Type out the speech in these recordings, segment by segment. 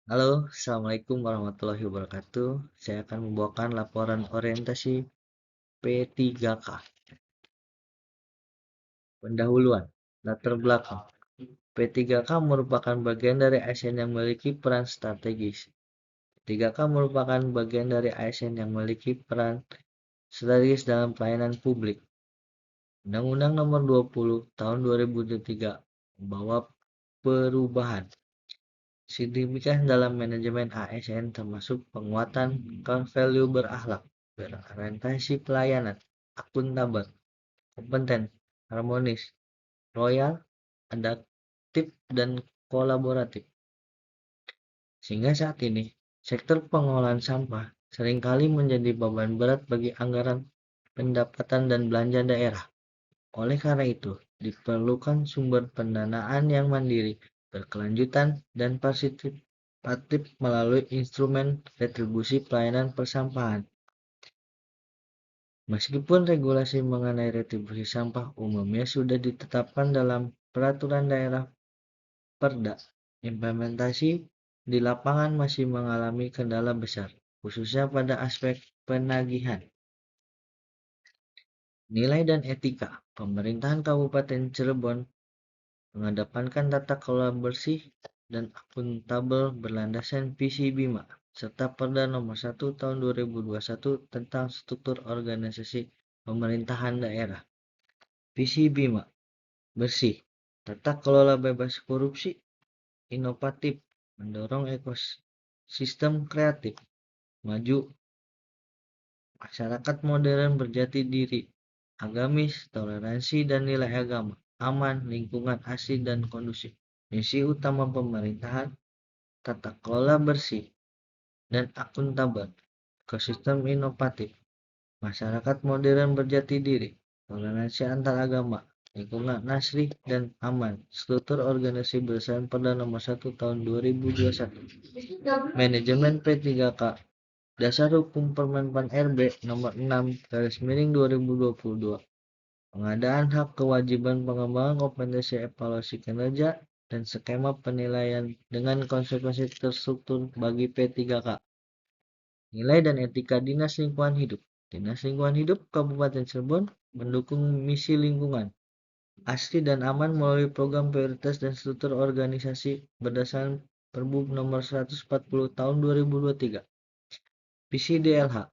Halo, Assalamualaikum warahmatullahi wabarakatuh. Saya akan membawakan laporan orientasi P3K. Pendahuluan, latar belakang. P3K merupakan bagian dari ASN yang memiliki peran strategis. P3K merupakan bagian dari ASN yang memiliki peran strategis dalam pelayanan publik. Undang-Undang Nomor 20 Tahun 2023 membawa perubahan signifikan dalam manajemen ASN termasuk penguatan core value berakhlak, berorientasi pelayanan, akuntabel, kompeten, harmonis, loyal, adaptif, dan kolaboratif. Sehingga saat ini, sektor pengolahan sampah seringkali menjadi beban berat bagi anggaran pendapatan dan belanja daerah. Oleh karena itu, diperlukan sumber pendanaan yang mandiri, berkelanjutan, dan partisipatif melalui instrumen retribusi pelayanan persampahan. Meskipun regulasi mengenai retribusi sampah umumnya sudah ditetapkan dalam peraturan daerah Perda, implementasi di lapangan masih mengalami kendala besar, khususnya pada aspek penagihan. Nilai dan etika. Pemerintahan Kabupaten Cirebon mengedepankan tata kelola bersih dan akuntabel berlandaskan visi BIMA serta Perda Nomor 1 Tahun 2021 tentang struktur organisasi pemerintahan daerah. Visi BIMA bersih, tata kelola bebas korupsi, inovatif, mendorong ekosistem kreatif, maju, masyarakat modern berjati diri, agamis, toleransi dan nilai agama, aman, lingkungan asli dan kondusif. Misi utama pemerintahan, tata kelola bersih dan akuntabel, ekosistem inovatif, masyarakat modern berjati diri, toleransi antar agama, lingkungan asli dan aman, struktur organisasi berdasarkan Perda Nomor 1 Tahun 2021. Manajemen P3K, Dasar Hukum Permenpan RB Nomor 6/2022. Pengadaan hak kewajiban pengembangan kompetensi evaluasi kinerja dan skema penilaian dengan konsekuensi terstruktur bagi P3K. Nilai dan etika Dinas Lingkungan Hidup. Dinas Lingkungan Hidup Kabupaten Cirebon mendukung misi lingkungan asli dan aman melalui program prioritas dan struktur organisasi berdasarkan Perbup Nomor 140 Tahun 2023. Visi DLH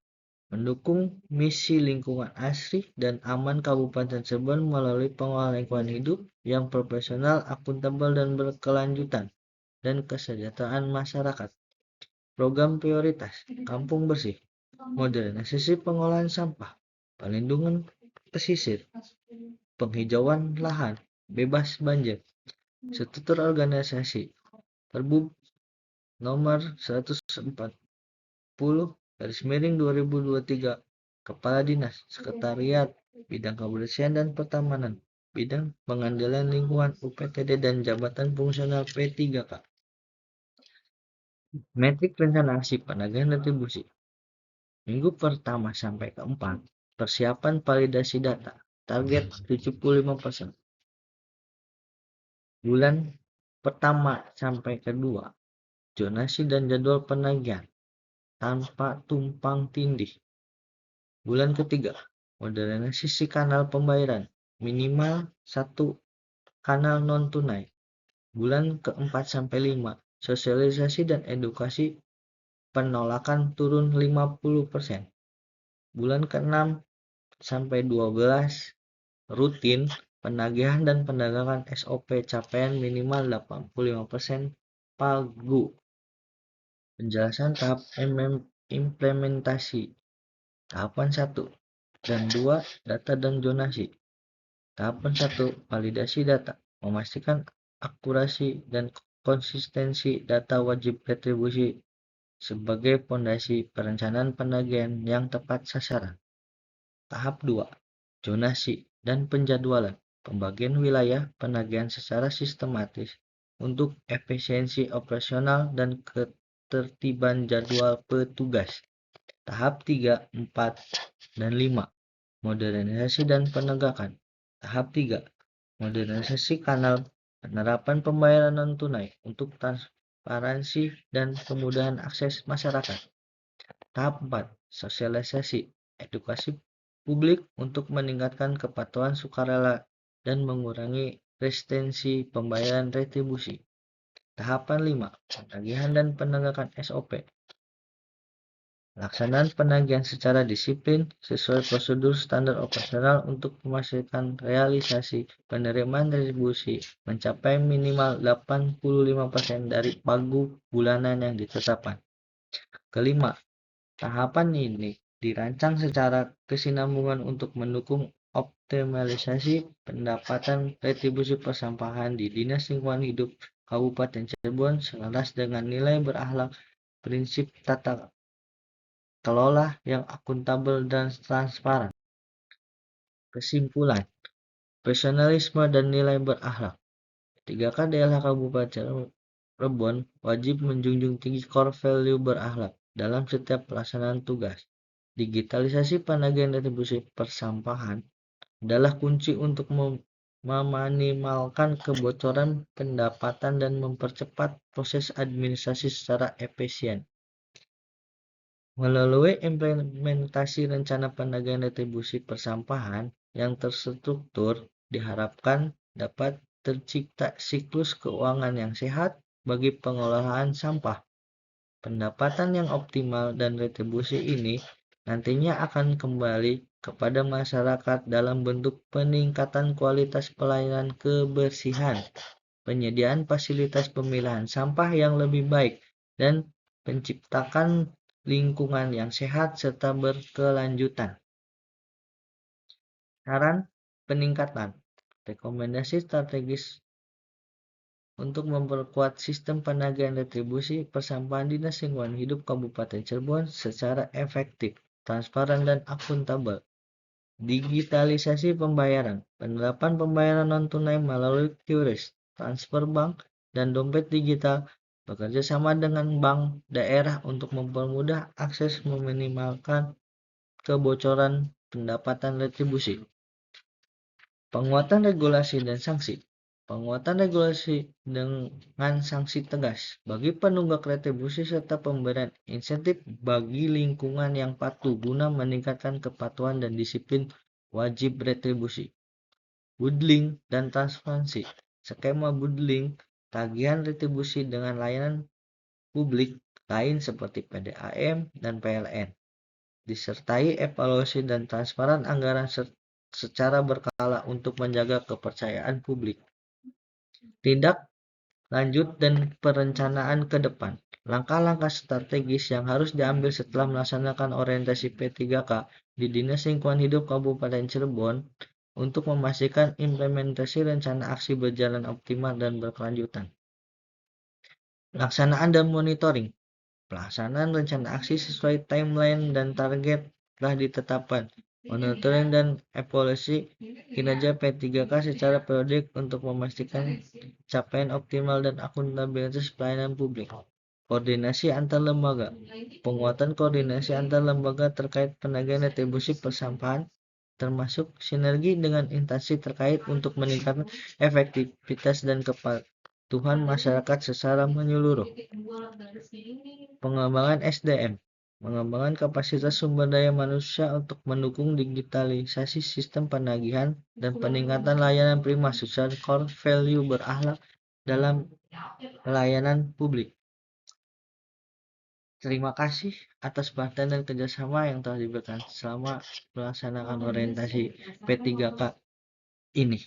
mendukung misi lingkungan asri dan aman Kabupaten Cirebon melalui pengelolaan lingkungan hidup yang profesional, akuntabel, dan berkelanjutan, dan kesejahteraan masyarakat. Program prioritas, kampung bersih, modernisasi pengolahan sampah, pelindungan pesisir, penghijauan lahan, bebas banjir, struktur organisasi, Perbup nomor 140/2023, Kepala Dinas, Sekretariat, Bidang Kebersihan dan Pertamanan, Bidang Pengendalian Lingkungan UPTD dan Jabatan Fungsional P3K. Metrik rencana aksi penagihan retribusi. Minggu pertama sampai keempat, persiapan validasi data, target 75%. Bulan pertama sampai kedua, zonasi dan jadwal penagihan tanpa tumpang tindih. Bulan ketiga, modernisasi kanal pembayaran, minimal 1 kanal non-tunai. Bulan keempat sampai 5, sosialisasi dan edukasi penolakan turun 50%. Bulan ke-6 sampai 12, rutin penagihan dan pendagangan SOP capaian minimal 85% pagu. Penjelasan tahap implementasi. Tahapan 1 dan 2, data dan zonasi. Tahapan 1, validasi data. Memastikan akurasi dan konsistensi data wajib retribusi sebagai fondasi perencanaan penagihan yang tepat sasaran. Tahap 2, zonasi dan penjadwalan. Pembagian wilayah penagihan secara sistematis untuk efisiensi operasional dan ketertiban jadwal petugas. Tahap 3, 4, dan 5, modernisasi dan penegakan. Tahap 3, modernisasi kanal penerapan pembayaran non-tunai untuk transparansi, dan kemudahan akses masyarakat. Tahap 4. Sosialisasi, edukasi publik untuk meningkatkan kepatuhan sukarela dan mengurangi resistensi pembayaran retribusi. Tahapan 5. Penagihan dan penegakan SOP. Pelaksanaan penagihan secara disiplin sesuai prosedur standar operasional untuk memastikan realisasi penerimaan retribusi mencapai minimal 85% dari pagu bulanan yang ditetapkan. Kelima, tahapan ini dirancang secara kesinambungan untuk mendukung optimalisasi pendapatan retribusi persampahan di Dinas Lingkungan Hidup Kabupaten Cirebon selaras dengan nilai berakhlak, prinsip tata kelola yang akuntabel dan transparan. Kesimpulan, profesionalisme dan nilai berakhlak. 3K daerah Kabupaten Cirebon wajib menjunjung tinggi core value berakhlak dalam setiap pelaksanaan tugas. Digitalisasi penagihan retribusi persampahan adalah kunci untuk meminimalkan kebocoran pendapatan dan mempercepat proses administrasi secara efisien. Melalui implementasi rencana penagihan retribusi persampahan yang terstruktur, diharapkan dapat tercipta siklus keuangan yang sehat bagi pengelolaan sampah. Pendapatan yang optimal dan retribusi ini nantinya akan kembali kepada masyarakat dalam bentuk peningkatan kualitas pelayanan kebersihan, penyediaan fasilitas pemilahan sampah yang lebih baik, dan penciptakan lingkungan yang sehat serta berkelanjutan. Saran peningkatan. Rekomendasi strategis untuk memperkuat sistem penagihan retribusi persampahan Dinas Lingkungan Hidup Kabupaten Cirebon secara efektif, transparan, dan akuntabel. Digitalisasi pembayaran. Penerapan pembayaran non-tunai melalui QRIS, transfer bank, dan dompet digital bekerja sama dengan bank daerah untuk mempermudah akses meminimalkan kebocoran pendapatan retribusi. Penguatan regulasi dan sanksi. Penguatan regulasi dengan sanksi tegas bagi penunggak retribusi serta pemberian insentif bagi lingkungan yang patuh guna meningkatkan kepatuhan dan disiplin wajib retribusi. Bundling dan transparansi. Skema bundling tagihan retribusi dengan layanan publik lain seperti PDAM dan PLN, disertai evaluasi dan transparan anggaran secara berkala untuk menjaga kepercayaan publik. Tindak lanjut dan perencanaan ke depan. Langkah-langkah strategis yang harus diambil setelah melaksanakan orientasi P3K di Dinas Lingkungan Hidup Kabupaten Cirebon untuk memastikan implementasi rencana aksi berjalan optimal dan berkelanjutan. Pelaksanaan dan monitoring. Pelaksanaan rencana aksi sesuai timeline dan target telah ditetapkan. Monitoring dan evaluasi kinerja P3K secara periodik untuk memastikan capaian optimal dan akuntabilitas pelayanan publik. Koordinasi antar lembaga. Penguatan koordinasi antar lembaga terkait penagihan retribusi persampahan termasuk sinergi dengan instansi terkait untuk meningkatkan efektivitas dan kepatuhan masyarakat secara menyeluruh. Pengembangan SDM. Mengembangkan kapasitas sumber daya manusia untuk mendukung digitalisasi sistem penagihan dan peningkatan layanan prima sesuai core value berakhlak dalam pelayanan publik. Terima kasih atas perhatian dan kerjasama yang telah diberikan selama melaksanakan orientasi P3K ini.